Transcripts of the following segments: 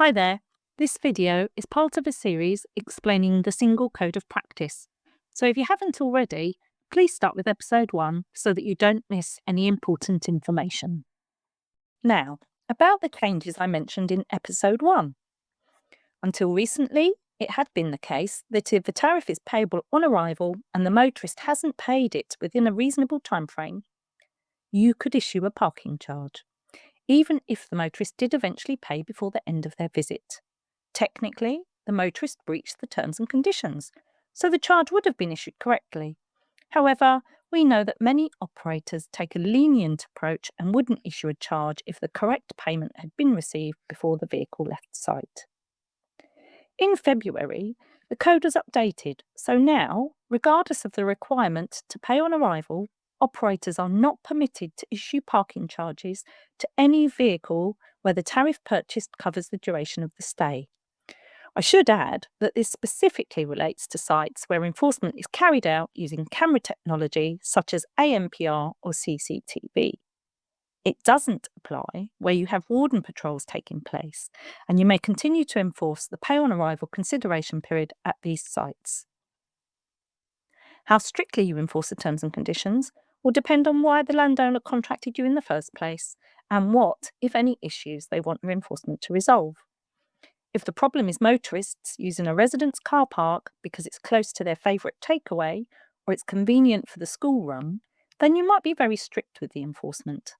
Hi there. This video is part of a series explaining the single code of practice. So if you haven't already, please start with episode 1 so that you don't miss any important information. Now, about the changes I mentioned in episode 1. Until recently, it had been the case that if a tariff is payable on arrival and the motorist hasn't paid it within a reasonable timeframe, you could issue a parking charge, even if the motorist did eventually pay before the end of their visit. Technically, the motorist breached the terms and conditions, so the charge would have been issued correctly. However, we know that many operators take a lenient approach and wouldn't issue a charge if the correct payment had been received before the vehicle left site. In February, the code was updated, so now, regardless of the requirement to pay on arrival, operators are not permitted to issue parking charges to any vehicle where the tariff purchased covers the duration of the stay. I should add that this specifically relates to sites where enforcement is carried out using camera technology such as ANPR or CCTV. It doesn't apply where you have warden patrols taking place, and you may continue to enforce the pay on arrival consideration period at these sites. How strictly you enforce the terms and conditions will depend on why the landowner contracted you in the first place and what, if any, issues they want your enforcement to resolve. If the problem is motorists using a resident's car park because it's close to their favourite takeaway or it's convenient for the school run, then you might be very strict with the enforcement.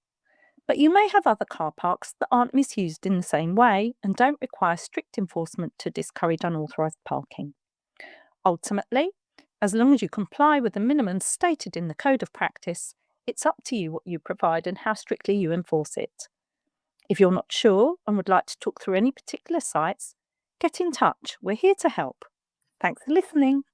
But you may have other car parks that aren't misused in the same way and don't require strict enforcement to discourage unauthorised parking. Ultimately, as long as you comply with the minimums stated in the Code of Practice, it's up to you what you provide and how strictly you enforce it. If you're not sure and would like to talk through any particular sites, get in touch. We're here to help. Thanks for listening.